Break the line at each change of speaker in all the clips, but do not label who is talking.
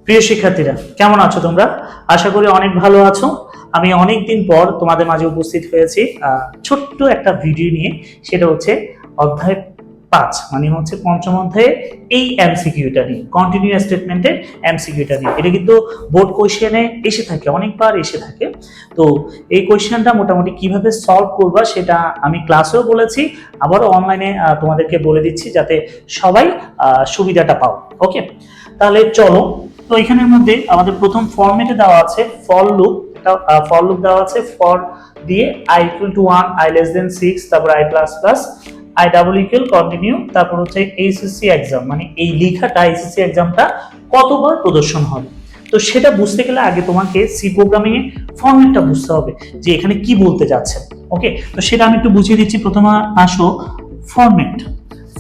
প্রিয় শিক্ষার্থীরা, কেমন আছো তোমরা? আশা করি অনেক ভালো আছো। আমি অনেকদিন পর তোমাদের মাঝে উপস্থিত হয়েছি ছোট্ট একটা ভিডিও নিয়ে। সেটা হচ্ছে অধ্যায় 5, মানে হচ্ছে পঞ্চম অধ্যায়ে এই এমসিকিউটা নিয়ে, কন্টিনিউয়াস স্টেটমেন্টের এমসিকিউটা নিয়ে। এটা কিন্তু বোর্ড কোশ্চেনে এসে থাকে, অনেকবার এসে থাকে। তো এই কোশ্চেনটা মোটামুটি কিভাবে সলভ করবা সেটা আমি ক্লাসেও বলেছি, আবারও অনলাইনে তোমাদেরকে বলে দিচ্ছি, যাতে সবাই সুবিধাটা পাও। ওকে, তাহলে চলো। তো এখানের মধ্যে আমাদের প্রথম ফরম্যাটে দেওয়া আছে ফর লুপ। ফর লুপ দেওয়া আছে, ফর দিয়ে i = 1, i <6, তারপর i++, i কন্টিনিউ, তারপর হচ্ছে এইচএসসি এক্সাম, মানে এই লেখাটা এইচএসসি এক্সামটা কতবার প্রদর্শন হবে। তো সেটা বুঝতে গেলে আগে তোমাকে সি প্রোগ্রামিং এর ফরম্যাটটা বুঝতে হবে যে এখানে কি বলতে যাচ্ছে। ওকে, তো সেটা আমি একটু বুঝিয়ে দিচ্ছি। প্রথমে আসো ফরম্যাট,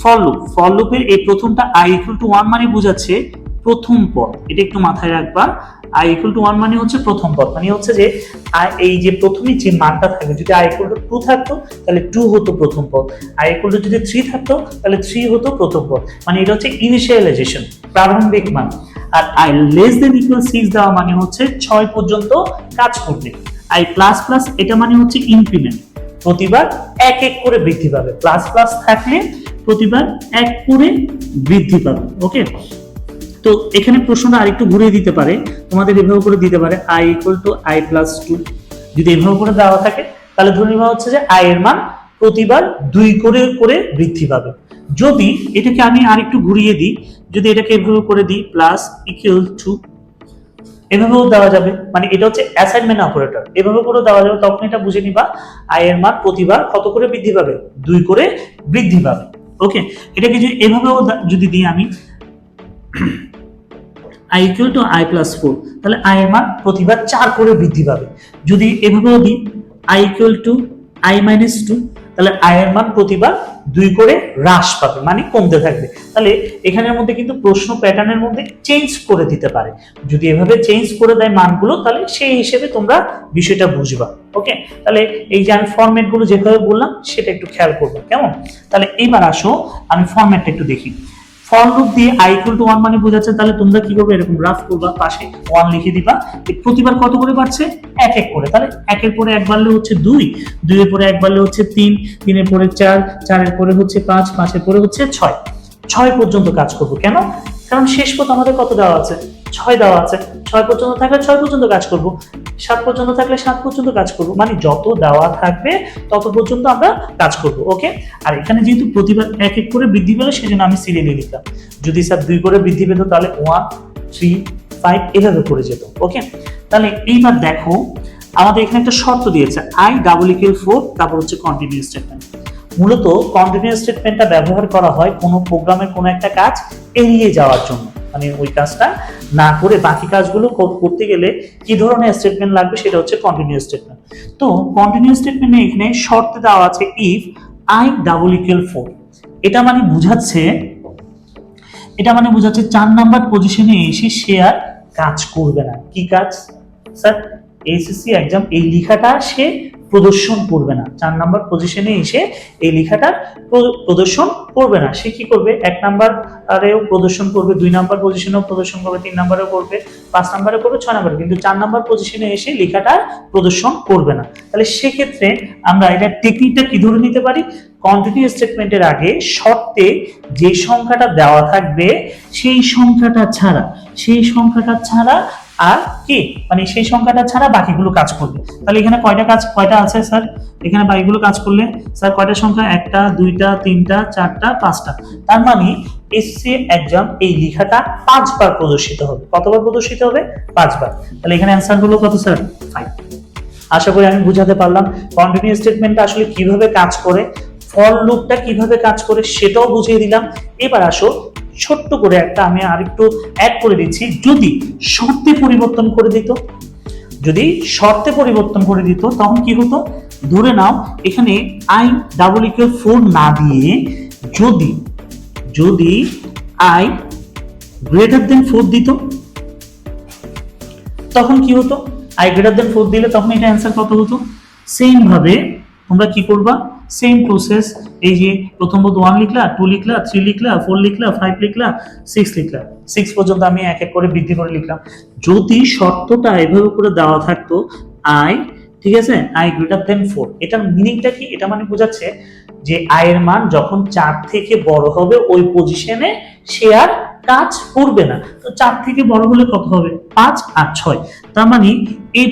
ফর লুপ। ফর লুপের এই প্রথমটা i = 1 মানে বোঝাচ্ছে প্রথম পদ, এটা একটু মাথায় রাখবা। i = 1 মানে হচ্ছে প্রথম পদ, মানে হচ্ছে যে এই যে প্রথমে যে মানটা থাকবে, যদি i = 2 থাকতো তাহলে 2 হতো প্রথম পদ, i = যদি 3 থাকতো তাহলে 3 হতো প্রথম পদ, মানে এটা হচ্ছে ইনিশিয়ালাইজেশন, প্রারম্ভিক মান। আর i < 6 দেওয়া মানে হচ্ছে 6 পর্যন্ত কাজ করবে। i++ এটা মানে হচ্ছে ইনক্রিমেন্ট, প্রতিবার এক এক করে বৃদ্ধি পাবে। প্লাস প্লাস থাকলে প্রতিবার এক করে বৃদ্ধি পাবে। ওকে, তো এখানে প্রশ্নটা আরেকটু ঘুরিয়ে দিতে পারে, তোমাদের এভাবে করে দিতে পারে i = i+2। যদি এভাবে করে দেওয়া থাকে তাহলে ধরে নেওয়া হচ্ছে যে i এর মান প্রতিবার 2 করে করে বৃদ্ধি পাবে। যদি এটাকে আমি আরেকটু ঘুরিয়ে দিই, যদি এটাকে এভাবে করে দিই প্লাস ইকুয়াল টু, এভাবেও দেওয়া যাবে, মানে এটা হচ্ছে অ্যাসাইনমেন্ট অপারেটর, এভাবে করে দেওয়া যাবে। তখন এটা বুঝে নিবা i এর মান প্রতিবার কত করে বৃদ্ধি পাবে, 2 করে বৃদ্ধি পাবে। ওকে, এটাকে যদি এভাবেও যদি দিই আমি i = i+4, তাহলে i এর মান প্রতিবার 4 করে বৃদ্ধি পাবে। যদি এভাবেও দিই i = i-2, তাহলে i এর মান প্রতিবার 2 করে হ্রাস পাবে, মানে কমতে থাকবে। তাহলে এখানের মধ্যে কিন্তু প্রশ্ন প্যাটার্নের মধ্যে চেঞ্জ করে দিতে পারে। যদি এভাবে চেঞ্জ করে দেয় মানগুলো, তাহলে সেই হিসেবে তোমরা বিষয়টা বুঝবা। ওকে, তাহলে এই যে আমি ফরম্যাট গুলো যেভাবে বললাম সেটা একটু খেয়াল করবে, কেমন? তাহলে এইবার আসো আমি ফরম্যাটটা একটু দেখি। ফর লুপ দিয়ে i = 1 মানে বোঝাচ্ছে, তাহলে তোমরা কি করবে, এরকম গ্রাফ করবা, পাশে 1 লিখে দিবা। প্রতিবার কত করে বাড়ছে, এক এক করে। তাহলে একের পরে এক বাড়লে হচ্ছে 2, 2 এর পরে এক বাড়লে হচ্ছে 3, 3 এর পরে 4, 4 এর পরে হচ্ছে 5, 5 এর পরে হচ্ছে 6, 6 পর্যন্ত কাজ করব। কেন? কারণ শেষ পথ আমাদের কত দেওয়া আছে, 6 দেওয়া আছে। 6 পর্যন্ত থাকলে 6 পর্যন্ত কাজ করব, 7 পর্যন্ত থাকলে 7 পর্যন্ত কাজ করব, মানে যত দেওয়া থাকবে তত পর্যন্ত আমরা কাজ করব। ওকে, আর এখানে যেহেতু প্রতিবার এক এক করে বৃদ্ধি পেল, সেজন্য আমি সিরিয়ালি লিখলাম। যদি স্যার 2 করে বৃদ্ধি পেত তাহলে 1, 3, 5 এভাবে করে যেত। ওকে, তাহলে এইবার দেখো আমাদের এখানে একটা শর্ত দিয়েছে i = 4, তারপর হচ্ছে কন্টিনিউয়াস স্টেটমেন্ট। মূলত কন্টিনিউয়াস স্টেটমেন্টটা ব্যবহার করা হয় কোনো প্রোগ্রামের কোনো একটা কাজ এড়িয়ে যাওয়ার জন্য, মানে ওই কাজটা না করে বাকি কাজগুলো করতে গেলে কি ধরনের স্টেটমেন্ট লাগবে, সেটা হচ্ছে কন্টিনিউয়াস স্টেটমেন্ট। তো কন্টিনিউয়াস স্টেটমেন্টে এখানে শর্তে দেওয়া আছে ইফ i = 4। এটা মানে বোঝাচ্ছে 4 নাম্বার পজিশনে এসে সে আর কাজ করবে না। কি কাজ স্যার? এইচএসসি এক্সাম এই লেখাটা সে প্রদর্শন করবে না। 4 নাম্বার পজিশনে এসে এই লেখাটা প্রদর্শন করবে না। সে কি করবে, 1 নাম্বারেও প্রদর্শন করবে, 2 নাম্বার পজিশনেও প্রদর্শন করবে, 3 নাম্বারেও করবে, 5 নাম্বারে করবে, 6 নাম্বারে, কিন্তু 4 নাম্বার পজিশনে এসে লেখাটা প্রদর্শন করবে না। তাহলে সেক্ষেত্রে আমরা এটা টেকনিকটা কি ধরে নিতে পারি, কন্টিনিউয়াস স্টেটমেন্টের আগে শর্তে যে সংখ্যাটা দেওয়া থাকবে সেই সংখ্যাটা ছাড়া আর কি, মানে সেই সংখ্যাটা ছাড়া বাকিগুলো কাজ করবে। তাহলে এখানে কয়টা আছে স্যার? এখানে বাকিগুলো কাজ করলে স্যার কয়টা সংখ্যা, 1টা, 2টা, 3টা, 4টা, 5টা। তার মানে এসসি এক্সাম এই লেখাটা 5 বার প্রদর্শিত হবে। কতবার প্রদর্শিত হবে? 5 বার। তাহলে এখানে অ্যান্সার হলো কত স্যার? 5। আশা করি আমি বুঝাতে পারলাম কন্টিনিউয়াস স্টেটমেন্টটা আসলে কিভাবে কাজ করে, ফর লুপটা কিভাবে কাজ করে সেটাও বুঝিয়ে দিলাম। এবার আসো ছোট্ট করে একটা আমি আরেকটু অ্যাড করে দিচ্ছি। যদি শর্তে পরিবর্তন করে দিত, তখন কি হতো, ধরে নাও এখানে i = 4 না দিয়ে যদি i > 4 দিত, তখন কি হতো, i > 4 দিলে তখন এটা অ্যান্সার কত হতো? সেম ভাবে তোমরা কি করবা, সেম প্রসেস, এই যে প্রথমত 1 লিখলা, 2 লিখলা, 3 লিখলা, 4 লিখলা, 5 লিখলা, 6 লিখলা, 6 পর্যন্ত আমি এক এক করে বৃদ্ধি করে লিখলাম। যদি শর্তটা এভাবে করে দেওয়া থাকতো আই, ঠিক আছে, আই গ্রেটার দেন 4, এটার মিনিংটা কি? এটা মানে বোঝাচ্ছে যে আই এর মান যখন 4 থেকে বড় হবে ওই পজিশনে সে আর কাজ করবে না। তো 4 থেকে বড় হলে কত হবে? 5 আর 6। তার মানে এই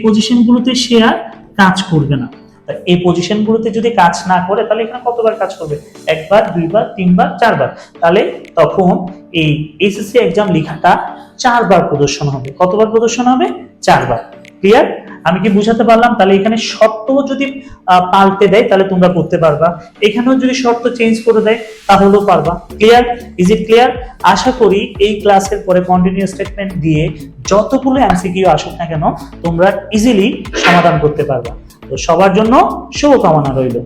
পজিশনগুলোতে সে আর কাজ করবে না। এই পজিশনগুলোতে যদি কাজ না করে তাহলে এখানে কতবার কাজ করবে? একবার, দুইবার, তিনবার, চারবার। তাহলে তখন এই এসএসসি এক্সাম লেখাটা 4 বার প্রদর্শন হবে। কতবার প্রদর্শন হবে? 4 বার। ক্লিয়ার? আমি কি বুঝাতে পারলাম? তাহলে এখানে শর্ত যদি পাল্টে দেয় তাহলে তোমরা করতে পারবা, এখানেও যদি শর্ত চেঞ্জ করে দেয় তাহলেও পারবা। ক্লিয়ার? Is it clear? আশা করি এই ক্লাসের পরে কন্টিনিউ স্টেটমেন্ট দিয়ে যতগুলো এমসিকিউ আসুক না কেন তোমরা ইজিলি সমাধান করতে পারবা। তো সবার জন্য শুভকামনা রইল।